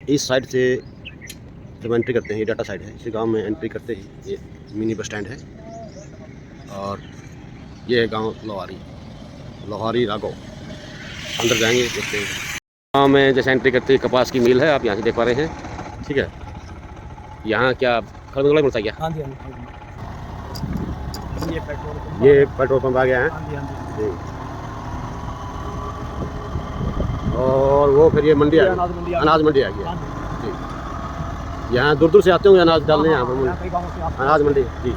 इस साइड से जब एंट्री करते हैं, ये डाटा साइड है, इसी गांव में एंट्री करते ही ये मिनी बस स्टैंड है और ये है गांव लोहारी राघव। अंदर जाएंगे, देखते हैं। गांव में जैसे एंट्री करते ही कपास की मिल है, आप यहाँ से देख पा रहे हैं। ठीक है, यहाँ क्या खरगोला मिलता है क्या? हाँ जी, ये पेट्रोल पंप आ गया है। हाँ जी। जी। और वो फिर ये मंडी आ गई, अनाज मंडी आ गई। जी, यहाँ दूर दूर से आते होंगे अनाज डालने यहाँ पर। अनाज मंडी जी।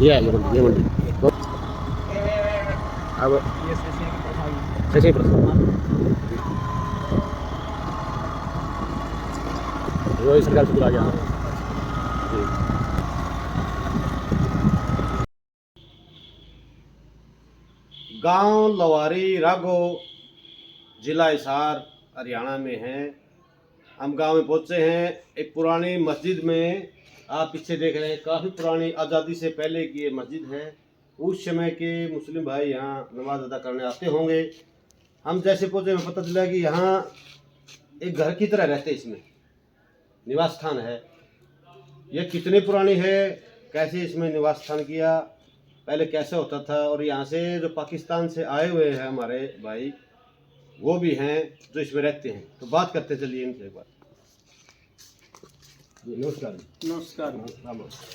ये है ये मंडी। तो अब कैसे रोहित सरकार से बुला गया। गांव लोहारी राघव, जिला हिसार, हरियाणा में है। हम गांव में पहुंचे हैं। एक पुरानी मस्जिद में आप पीछे देख रहे हैं, काफ़ी पुरानी, आज़ादी से पहले की ये मस्जिद है। उस समय के मुस्लिम भाई यहाँ नमाज अदा करने आते होंगे। हम जैसे पहुंचे हमें पता चला कि यहाँ एक घर की तरह रहते, इसमें निवास स्थान है। ये कितनी पुरानी है, कैसे इसमें निवास स्थान किया, पहले कैसे होता था। और यहाँ से जो पाकिस्तान से आए हुए हैं हमारे भाई, वो भी हैं जो इसमें रहते हैं। तो बात करते चलिए इनसे एक बार। नमस्कार। नमस्कार।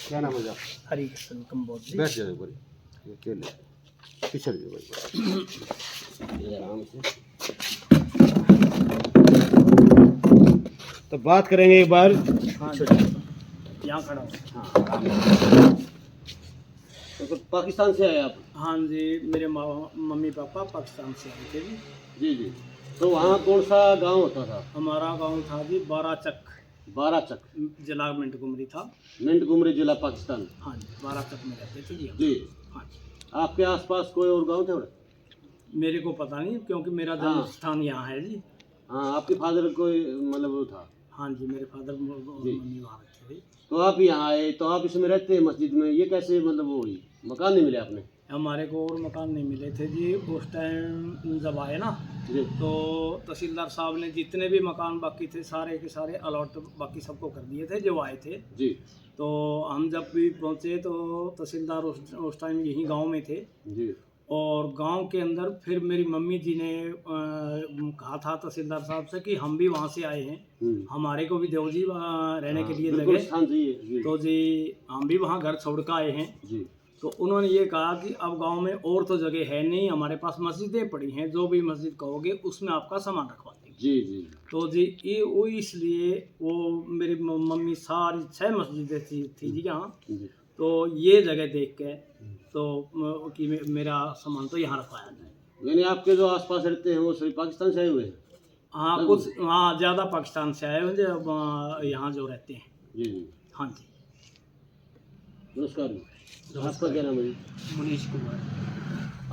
क्या नाम है? हरी कृष्ण कंबोज जी। बैठ जाओ भाई, पीछे आराम से। तो बात करेंगे एक बार। हाँ, यहाँ खड़ा हूँ। हाँ, तो पाकिस्तान से आए आप? हाँ जी, मेरे मम्मी पापा पाकिस्तान से आए थे जी। जी जी। तो वहाँ कौन सा गांव होता था? हमारा गांव था जी बाराचक। जिला मिंटगुमरी था। मिंटगुमरी जिला पाकिस्तान। हाँ जी, बाराचक में रहते थे जी। जी। हाँ जी। आपके आसपास कोई और गांव थे? मेरे को पता नहीं, क्योंकि मेरा जन्म स्थान यहाँ है जी। हाँ, आपके फादर कोई मतलब वो था? हाँ जी, मेरे फादर मम्मी वहाँ रहते थे। तो आप यहाँ आए, तो आप इसमें रहते हैं मस्जिद में, ये कैसे मतलब वो हुई? मकान नहीं मिले आपने? हमारे को और मकान नहीं मिले थे जी उस टाइम जब आए ना जी। तो तहसीलदार साहब ने जितने भी मकान बाकी थे सारे के सारे अलॉट बाकी सबको कर दिए थे जो आए थे जी। तो हम जब भी पहुँचे तो तहसीलदार उस टाइम यहीं गांव में थे जी। और गांव के अंदर फिर मेरी मम्मी जी ने कहा था तहसीलदार साहब से कि हम भी वहाँ से आए हैं, हमारे को भी देव जी रहने के लिए जगह। तो जी हम भी वहाँ घर छोड़ कर आए हैं जी। तो उन्होंने ये कहा कि अब गांव में और तो जगह है नहीं, हमारे पास मस्जिदें पड़ी हैं, जो भी मस्जिद कहोगे उसमें आपका सामान रखवा देंगे जी जी। तो जी ये वो इसलिए वो मेरी मम्मी सारी 6 मस्जिदें थी जी यहाँ। तो ये जगह देख के तो कि मेरा सामान तो यहाँ रखवाया जाए। यानी आपके जो आसपास रहते हैं वो सभी पाकिस्तान से आए हुए हैं? हाँ, कुछ हाँ ज़्यादा पाकिस्तान से आए हुए अब यहाँ जो रहते हैं जी जी। हाँ जी। नमस्कार। आपका क्या नाम है? मनीष कुमार।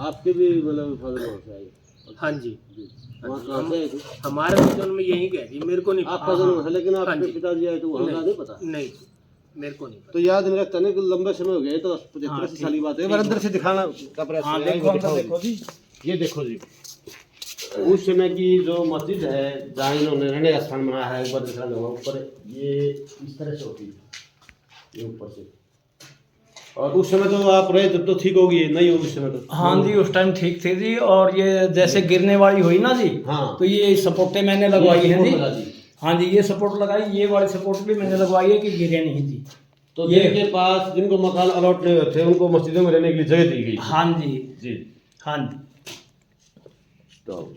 आपके भी मतलब फादर वहाँ से आए? हाँ जी। वहाँ कहाँ से आए थे? हमारे जन्म में यहीं गए जी, मेरे को नहीं। आपका जन्म है लेकिन आपके पिताजी आए तो वहाँ का नहीं पता? नहीं, मेरे को नहीं पता। तो याद नहीं रखता नहीं, लंबे समय हो गए तो 75 साल की बात है। अंदर से दिखाना का प्रयास। हाँ, देखो जी, ये देखो जी, उस समय की जो मस्जिद है जहाँ इन्होंने रहने का स्थान बनाया है, एक बार दिखा दूंगा। ऊपर ये इस तरह से होती है, ये ऊपर से। और उस समय तो आप रहे जब तो ठीक होगी, नहीं होगी उस समय तो? हाँ जी, उस टाइम ठीक थे जी। और ये जैसे गिरने वाली हुई ना जी, हाँ, तो ये सपोर्टें मैंने लगवाई हैं जी। हाँ जी, ये सपोर्ट लगाई, ये वाली सपोर्ट भी मैंने लगवाई है कि गिरे नहीं जी। तो जिनके पास जिनको मकान अलॉट नहीं होते उनको मस्जिदों में रहने के लिए जगह दी गई? हाँ जी जी। हाँ जी। तो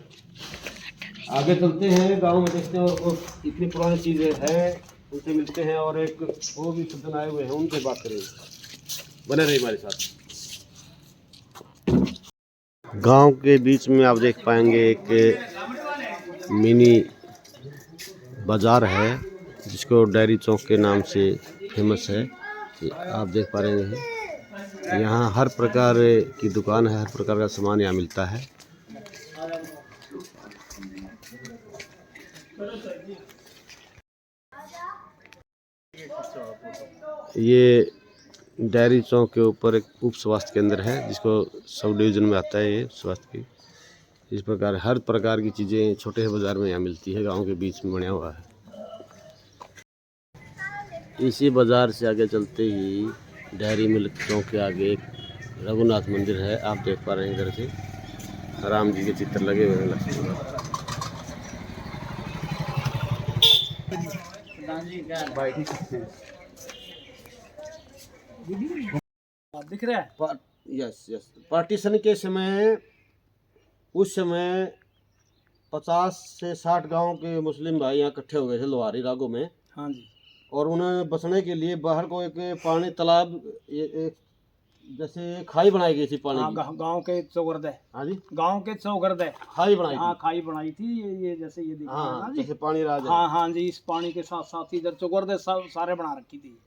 आगे चलते हैं, गांव में देखते हैं और इतनी पुरानी चीज़ें हैं उनसे मिलते हैं। और एक वो भी सज्जन आए हुए हैं, उनसे बात करेंगे। बने रहिए हमारे साथ। गांव के बीच में आप देख पाएंगे एक मिनी बाज़ार है जिसको डेयरी चौक के नाम से फेमस है। आप देख पा रहे हैं यहाँ हर प्रकार की दुकान है, हर प्रकार का सामान यहाँ मिलता है। ये डेयरी चौक के ऊपर एक उप स्वास्थ्य केंद्र है जिसको सब डिवीज़न में आता है ये स्वास्थ्य की। इस प्रकार हर प्रकार की चीज़ें छोटे बाज़ार में यहाँ मिलती है, गांव के बीच में बना हुआ है। इसी बाज़ार से आगे चलते ही डेयरी मिल्क चौक के आगे एक रघुनाथ मंदिर है, आप देख पा रहे हैं इधर से राम जी के चित्र लगे हुए हैं लक्ष्मण। दिख रहा है? यस यस, पार्टीशन के समय उस समय 50 से 60 गांव के मुस्लिम भाई यहाँ इकट्ठे हो गए थे लोहारी रागों में। हाँ जी। और उन्हें बसने के लिए बाहर को एक पानी तालाब एक जैसे खाई बनाई गई थी पानी की। गांव के चौगर्दे। हाँ जी, गांव के चौगर्दे खाई बनाई हाँ थी। खाई बनाई थी ये जैसे ये दिख रहा है हाँ ना जी। जैसे पानी राज है। हाँ हाँ जी, इस पानी के साथ साथ इधर चौगर्दे सब सारे बना रखी थी।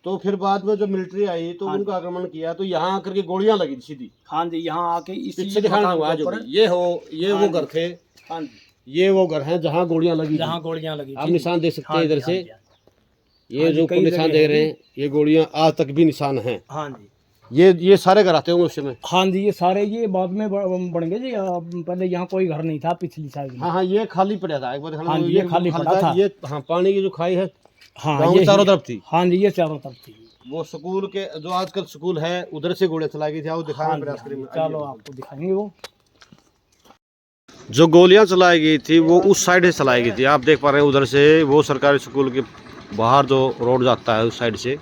तो फिर बाद में जब मिलिट्री आई तो उनका आक्रमण किया तो यहाँ आकर के गोलियां लगी सीधी। हाँ जी, यहाँ आके इसी पीछे दिखाना हुआ जो ये वो घर थे। हाँ जी, ये वो घर हैं जहाँ गोलियां लगी। जहाँ गोलियां लगी आप निशान देख सकते हैं इधर से। ये हाँ जो कई निशान देख रहे हैं ये गोलियां आज तक भी निशान हैं। हाँ जी, ये सारे घर आते होंगे उस समय। हाँ जी, ये सारे ये बाद में बन गए जी। पहले यहाँ कोई घर नहीं था पिछली साइड में। हाँ हाँ, ये खाली पड़ा था एक बार। हाँ जी, ये खाली पड़ा था। ये हाँ पानी की जो खाई है हाँ गाँव ये चारों तरफ थी। हाँ जी, ये चारों तरफ थी। वो स्कूल के जो आजकल स्कूल है उधर से गोलियां चलाई गई थी। आओ दिखाने हाँ प्रयास करेंगे। चलो आपको दिखाएंगे। वो जो गोलियां चलाई गई थी वो उस साइड से चलाई गई थी, आप देख पा रहे हैं उधर से। वो सरकारी स्कूल के बाहर जो रोड जाता है उस साइड से,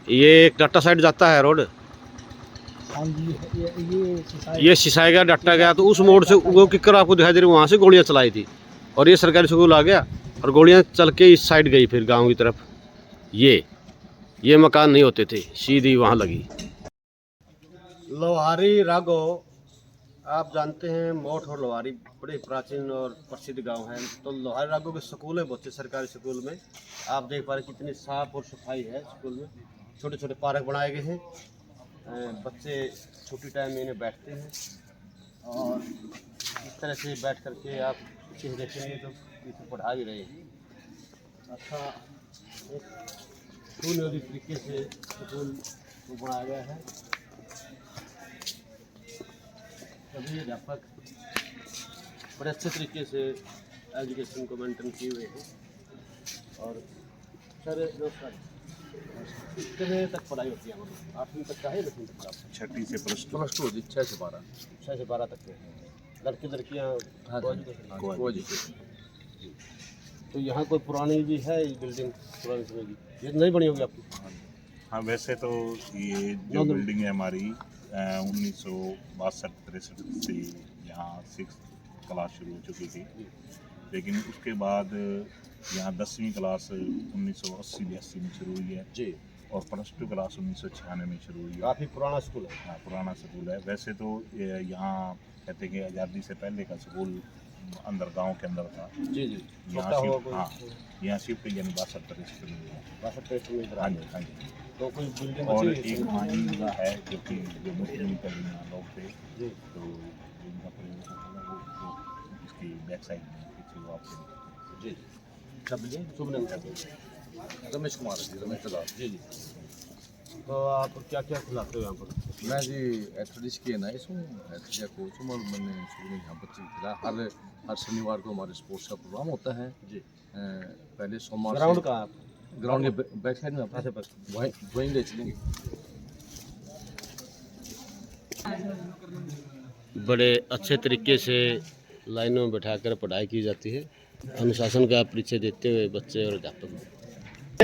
ये एक डाटा साइड जाता है रोड। हाँ जी, ये सिसाई का डाटा गया तो उस मोड़ से वो किकर आपको दिखाई दे रही, वहाँ से गोलियां चलाई थी और ये सरकारी स्कूल आ गया और गोलियां चल के इस साइड गई फिर गांव की तरफ। ये मकान नहीं होते थे, सीधी वहाँ लगी। लोहारी रागो आप जानते हैं, मोठ और लोहारी बड़े प्राचीन और प्रसिद्ध गांव हैं। तो लोहारी रागो के स्कूल है बहुत से सरकारी स्कूल में। आप देख पा रहे कितनी साफ और सफाई है स्कूल में। छोटे छोटे पार्क बनाए गए हैं, बच्चे छुट्टी टाइम में इन्हें बैठते हैं और इस तरह से बैठ करके आप पीछे देखेंगे तो पीछे पढ़ा भी रहे हैं। अच्छा एक सुनियोजित तरीके से स्कूल को बनाया गया है। सभी अध्यापक बड़े अच्छे तरीके से एजुकेशन को मेंटेन किए हुए हैं। और सर नमस्कार, कितने तक पढ़ाई होती है? 8वीं तक का है, 10वीं तक का? 6ठी से प्लस टू होती, 6 से 12। 6 से 12 तक के लड़के लड़कियाँ। तो यहाँ कोई पुरानी भी है बिल्डिंग, पुरानी समय की? ये नहीं बनी होगी आपकी? हाँ वैसे तो ये जो बिल्डिंग है हमारी 1962-63 से यहाँ 6th क्लास शुरू हो चुकी थी, लेकिन उसके बाद यहाँ 10वीं क्लास 1980-82 में शुरू हुई है जी, और प्लस टू क्लास 1996 में शुरू हुई है। काफ़ी पुराना स्कूल है। हाँ पुराना स्कूल है। वैसे तो यहाँ कहते हैं कि आज़ादी से पहले का स्कूल अंदर गांव के अंदर था। जी जी, यहाँ शिफ्ट, हाँ यहाँ शिफ्ट यानी 62 शुरू हुई है। 62 में। हाँ जी हाँ जी। तो कोई बिल्डिंग और बची एक मांझा है जो कि जो मुस्लिम कलीना लोग थे, जी, तो जिनका प्रयोग होता है वो इसकी बैक साइड में पीछे वो आपको जी शुभ नाम रमेश कुमार जी, रमेश दलाल जी जी। तो आप क्या क्या खिलाते हो यहाँ पर? मैं जी एथलेटिक्स की नाइस हूँ, एथलेटिक्स कोच हूँ और मैंने शुरू में यहाँ बच्चे खिला। हर शनिवार को हमारे स्पोर्ट्स का प्रोग्राम होता है जी। पहले सोमवार ग्राउंड का आप? ग्राउंड के बैक साइड में अच्छा, बस वहीं ले चलेंगे। बड़े अच्छे तरीके से लाइनों में बैठाकर पढ़ाई की जाती है, अनुशासन का परिचय देते हुए बच्चे और अध्यापक।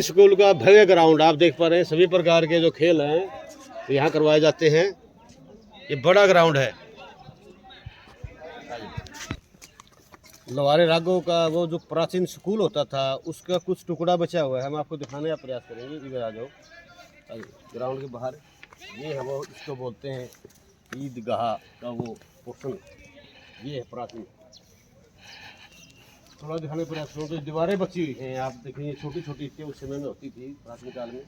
स्कूल का भव्य ग्राउंड आप देख पा रहे हैं, सभी प्रकार के जो खेल हैं यहाँ करवाए जाते हैं। ये बड़ा ग्राउंड है। लोहारी रागों का वो जो प्राचीन स्कूल होता था उसका कुछ टुकड़ा बचा हुआ है, हम आपको दिखाने का प्रयास करेंगे। इधर आ जाओ, ग्राउंड के बाहर ये है वो, इसको बोलते हैं ईदगाह का वो पोर्शन, ये है प्राचीन। थोड़ा दिखाने का प्रयास करो तो दीवारें बची हुई हैं, आप देखेंगे छोटी छोटी ईंटें उस समय में होती थी प्राचीन काल में।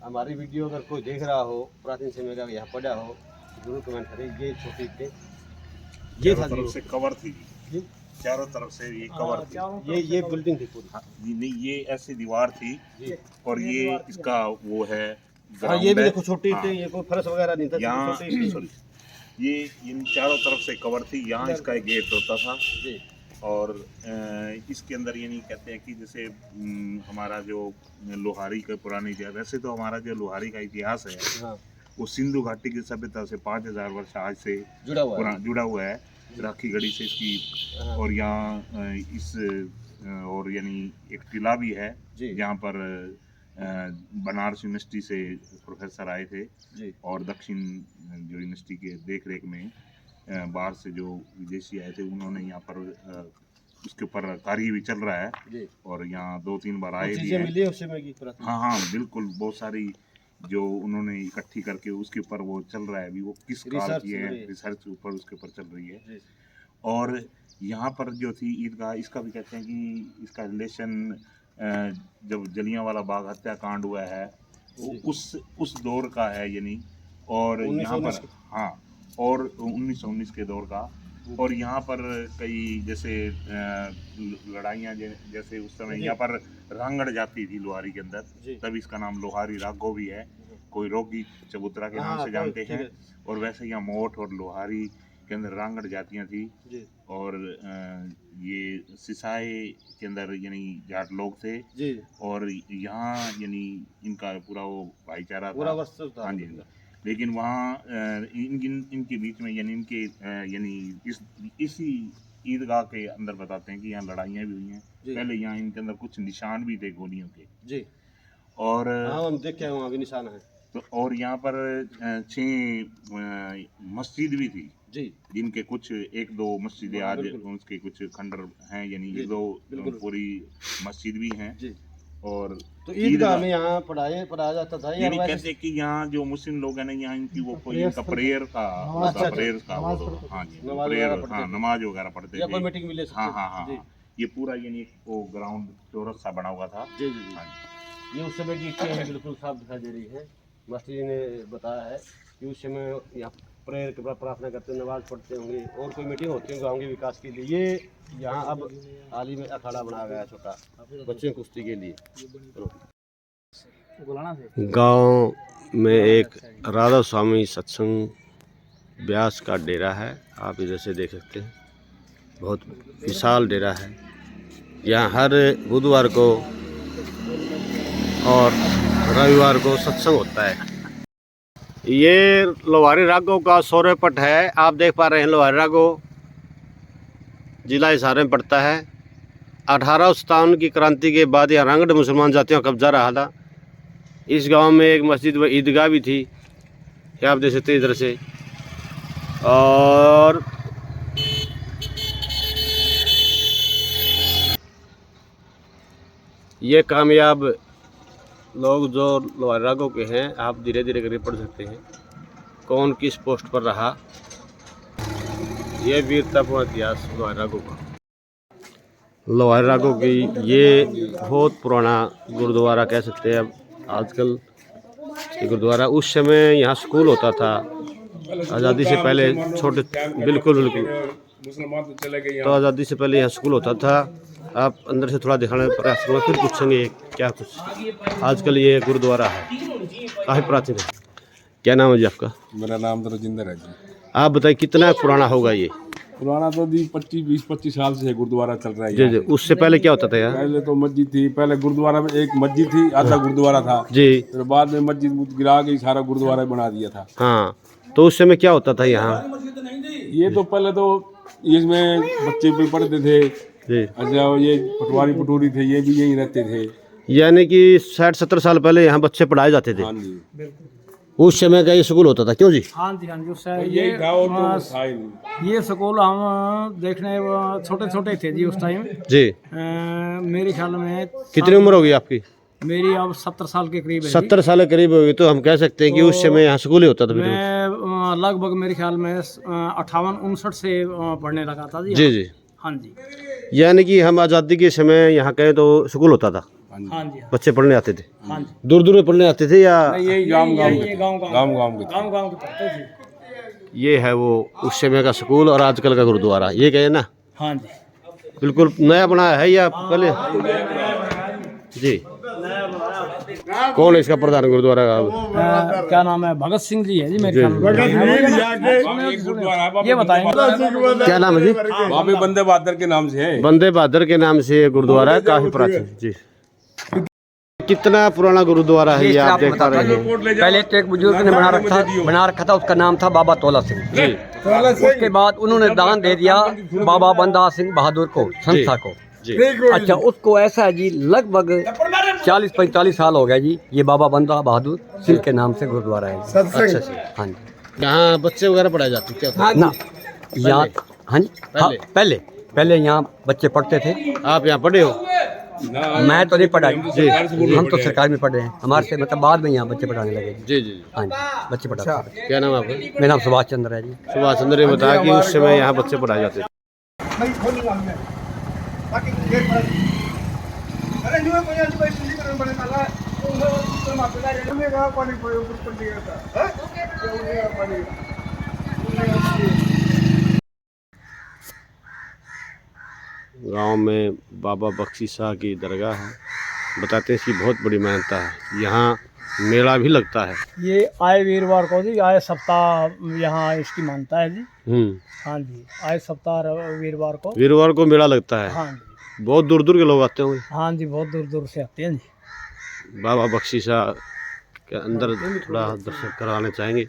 हमारी वीडियो अगर कोई देख रहा हो प्राचीन समय का यहाँ पड़ा हो जरूर कमेंट करें। ये छोटी ईंटें ये था तरफ से कवर थी, जी, चारों तरफ से ये कवर थी। ये बिल्डिंग थी पूरी। हाँ, ये नहीं, ये ऐसी दीवार थी जी। और ये इसका वो है हाँ, ये भी ग्राउंड है। देखो छोटी हाँ, थी, ये कोई फर्श वगैरह नहीं था, यहाँ छोटी सॉरी, ये इन चारों तरफ से कवर थी। यहाँ इसका एक गेट होता था जी। और इसके अंदर ये नहीं कहते हैं कि जैसे हमारा जो लोहारी का पुरानी इतिहास, वैसे तो हमारा जो लोहारी का इतिहास है हाँ, वो सिंधु घाटी की सभ्यता से 5000 वर्ष आज से जुड़ा हुआ है, राखी गढ़ी से इसकी। हाँ। और यहाँ इस और यानी एक टिला भी है जी। जहाँ पर बनारस यूनिवर्सिटी से प्रोफेसर आए थे जी। और दक्षिण जो यूनिवर्सिटी के देख रेख में बाहर से जो विदेशी आए थे उन्होंने यहाँ पर उसके ऊपर कार्य भी चल रहा है जी। और यहाँ 2-3 बार आए भी चीजें हैं। मिली है उस समय की पुरातन। हाँ हाँ बिल्कुल, बहुत सारी जो उन्होंने इकट्ठी करके उसके ऊपर वो चल रहा है अभी, वो किस काल रिसर्च की चल है, रही है। रिसर्च ऊपर उसके ऊपर चल रही है। जी। और यहाँ पर जो थी ईदगाह, इसका भी कहते हैं कि इसका रिलेशन जब जलियांवाला बाग हत्याकांड हुआ है वो जी। उस दौर का है यानी। और यहाँ 1919 पर हाँ, और 1919 के दौर का। और यहाँ पर कई जैसे लड़ाइयाँ जैसे उस समय जी। यहाँ पर रांगड़ जाती थी लोहारी के जी। अंदर, तब इसका नाम लोहारी राघव भी है। कोई रोगी चबूतरा के नाम हाँ, से जानते ठीक है। हैं। और वैसे यहाँ मोठ और लोहारी के अंदर रांगड़ जातियाँ थी। जी। और ये सिसाए के अंदर यानी जाट लोग थे। जी। और यहाँ यानी इनका पूरा वो भाईचारा पूरा था। वर्ष था। हाँ जी। लेकिन वहाँ इनके बीच में यानी इनके यानी इसी ईदगाह के अंदर बताते हैं कि यहाँ लड़ाइयाँ भी हुई हैं। जी। पहले यहाँ इनके अंदर कुछ निशान भी थे गोलियों के। जी। और हाँ, हम देख के आए, वहाँ भी निशान है। तो और यहाँ पर 6 मस्जिद भी थी जी। जिनके कुछ 1-2 मस्जिदें हाँ, आज बिल्कुल। उसके कुछ खंडर हैं, यानी जी, 1-2 बिल्कुल। पूरी मस्जिद भी हैं। जी। और तो ईदगाह में यहाँ पढ़ाया जाता था या यानी वैसे? कहते हैं कि यहाँ जो मुस्लिम लोग हैं ना, यहाँ इनकी वो कोई इनका अच्छा, प्रेयर का अच्छा। प्रेयर का वो तो, हाँ जी, नमाज प्रेयर, वगैरह पढ़ते हाँ थे। नमाज वगैरह पढ़ते या कोई थे। मीटिंग मिले हाँ हाँ हाँ जी। हाँ। ये पूरा यानी वो ग्राउंड चौरस सा बना हुआ था। जी जी जी। हाँ जी। ये उस समय की ईंटें बिल्कुल साफ दिखाई दे रही है। मास्टर जी ने बताया है कि उस समय यहाँ प्रेयर के बाद प्रार्थना करते, नमाज पढ़ते होंगे और कोई मीटिंग होती होंगी गाँव के विकास के लिए। ये यहाँ अब हाल ही में अखाड़ा बनाया गया है छोटा, बच्चों की कुश्ती के लिए। गांव में एक राधा स्वामी सत्संग व्यास का डेरा है, आप इधर से देख सकते हैं। बहुत विशाल डेरा है। यहाँ हर बुधवार को और रविवार को सत्संग होता है। ये लोहारी राघव का सौर्यपट है, आप देख पा रहे हैं। लोहारी राघव जिला हिसार में पड़ता है। 1857 की क्रांति के बाद यहाँ रांगड़ मुसलमान जातियों का कब्जा रहा था। इस गांव में एक मस्जिद व ईदगाह भी थी, ये आप देख सकते हैं इधर से। और ये कामयाब लोग जो लोहारी राघव के हैं, आप धीरे धीरे करके पढ़ सकते हैं कौन किस पोस्ट पर रहा। ये वीरतापूर्ण इतिहास लोहारी राघव का। लोहारी राघव की ये बहुत पुराना गुरुद्वारा कह सकते हैं। अब आजकल ये गुरुद्वारा, उस समय यहाँ स्कूल होता था आज़ादी से पहले, छोटे बिल्कुल मुसलमान तो चले गए तो आज़ादी से पहले यहाँ स्कूल होता था। आप अंदर से थोड़ा दिखाने का प्रयास करूँगा, फिर पूछेंगे क्या कुछ। आजकल ये गुरुद्वारा है, काफ़ी प्राचीन है। क्या नाम है जी आपका? मेरा नाम तो राजेंद्र है जी। आप बताइए कितना पुराना होगा ये? पुराना तो जी 20-25 साल से गुरुद्वारा चल रहा है जी यहाँ। जी। उससे पहले क्या होता था यार? पहले तो मस्जिद थी, पहले गुरुद्वारा में एक मस्जिद थी, आधा गुरुद्वारा था। जी। फिर बाद में मस्जिद गिरा के सारा गुरुद्वारा बना दिया था। हाँ, तो उस समय क्या होता था यहाँ? ये तो पहले तो इसमें बच्चे भी पढ़ते थे। जी। अच्छा, ये पटवारी पटूरी थे, ये भी यहीं रहते थे। यानी कि 60-70 साल पहले यहाँ बच्चे पढ़ाए जाते थे। हाँ जी। उस समय का ये स्कूल होता था, क्यों जी? हाँ जी, हाँ जी। उससे ये गाँव तो था ही नहीं। ये स्कूल हम देखने छोटे छोटे थे जी उस टाइम। जी। मेरे ख्याल में कितनी उम्र होगी आपकी? मेरी अब 70 साल के करीब है जी। 70 साल के करीब होगी, तो हम कह सकते हैं कि उस समय यहाँ स्कूल ही होता था। मैं लगभग मेरे ख्याल में 58-59 से पढ़ने लगा था जी। जी जी। हाँ जी। यानी कि हम आज़ादी के समय यहाँ कहें तो स्कूल होता था, हाँ जी। बच्चे पढ़ने आते थे। हाँ जी। दूर दूर में पढ़ने आते थे या? यही गाँव गाँव के गाँव गाँव के पढ़ते थे। ये है वो उस समय का स्कूल और आजकल का गुरुद्वारा, ये कहे ना। हाँ जी। बिल्कुल नया बनाया है या पहले? जी। कौन है इसका प्रधान गुरुद्वारा का? क्या नाम है? भगत सिंह जी है जी मेरे ख्याल में। ये बताएंगे क्या नाम है जी? वहाँ पे बंदे बहादुर के नाम से है। बंदे बहादुर के नाम से ये गुरुद्वारा है, काफी प्राचीन। जी। कितना पुराना गुरुद्वारा है ये आप देख पा रहे हैं? पहले तो एक बुजुर्ग ने बना रखा था, उसका नाम था बाबा तोला सिंह जी। उसके बाद उन्होंने दान दे दिया बाबा बंदा सिंह बहादुर को, संस्था को जी। अच्छा, उसको ऐसा है जी, लगभग 40-45 साल हो गया जी, ये बाबा बंदा बहादुर सिंह के नाम से गुरुद्वारा है। अच्छा अच्छा। हाँ जी। यहाँ बच्चे वगैरह पढ़ाए जाते क्या? ना यहाँ, हाँ जी, हाँ, पहले यहाँ बच्चे पढ़ते थे। आप यहाँ पढ़े हो? मैं तो नहीं पढ़ा जी, हम तो सरकार में पढ़ रहे हैं, हमारे से मतलब बाद में यहाँ बच्चे पढ़ाने लगे जी जी। हाँ जी, बच्चे पढ़ाते हैं। क्या नाम है आपका? मेरा नाम सुभाष चंद्र है जी। सुभाष चंद्र ने बताया कि उस समय यहाँ बच्चे पढ़ाए जाते थे। गांव में बाबा बख्शी शाह की दरगाह है। बताते हैं इसकी बहुत बड़ी मान्यता है। यहाँ मेला भी लगता है। ये आए वीरवार को जी, आए सप्ताह यहाँ इसकी मानता है जी। हाँ जी, आए सप्ताह वीरवार को मेला लगता है। हाँ जी। बहुत दूर दूर के लोग आते होंगे। हाँ जी, बहुत दूर दूर से आते हैं जी। बाबा बख्शी शाह के अंदर थोड़ा दर्शन कराने चाहेंगे।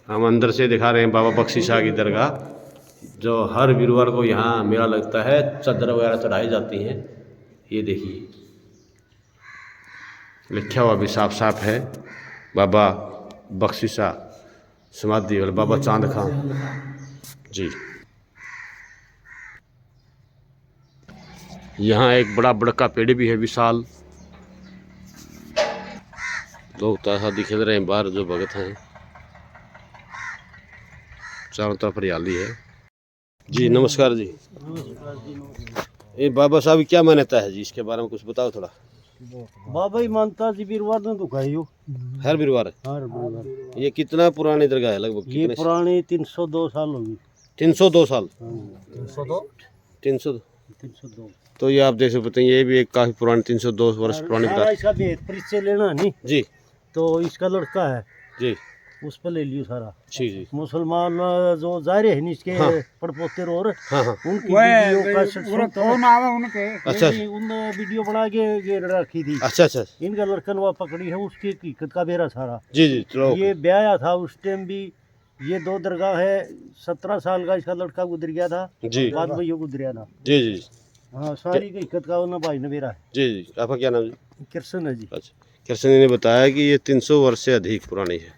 हम अंदर से दिखा रहे हैं बाबा बख्शी शाह की दरगाह, जो हर वीरवार को यहाँ मेला लगता है। चादर वगैरह चढ़ाई जाती हैं। ये देखिए लिखा हुआ भी साफ साफ है, बाबा बख्शी शाह समाधि वाले बाबा चांद खान जी। यहाँ एक बड़ा बड़का पेड़ भी है, विशाल। लोग ताशा दिखेल रहे हैं बाहर, जो भगत हैं। चारों तरफ हरियाली है जी। नमस्कार जी। ये बाबा साहब क्या मान्यता है जी, इसके बारे में कुछ बताओ थोड़ा। बाबा ही मानता जी, वीरवार ने दुखाई हो हर वीरवार है? हर वीरवार। ये कितना पुरानी दरगाह है लगभग? ये पुरानी 302 साल होगी। 302 साल? 302। तो ये आप देख सकते हैं, ये भी एक काफी पुरानी 302 वर्ष पुरानी दरगाह इसका भी परिचय लेना नहीं जी। तो इसका लड़का है जी, उस पर ले लियो सारा। जी जी। मुसलमान जो जा रहे हैं इसके पड़पोते और हाँ हाँ। उनकी वीडियो का अच्छा उन वीडियो बना के ये रखी थी। अच्छा अच्छा। इनका लड़कन वहाँ पकड़ी है, उसकी हकीकत का बेरा सारा। जी जी। चलो ये ब्याया था उस टाइम भी। ये 2 दरगाह है। 17 साल का इसका लड़का गुजर गया था जी। बाद में ये गुजरिया था। जी जी। हाँ, सारी हकीकत का उन्हें भाई ने बेरा है। जी जी। आपका क्या नाम है? कृष्ण है जी। अच्छा, कृष्ण ने बताया कि ये 300 वर्ष से अधिक पुरानी है।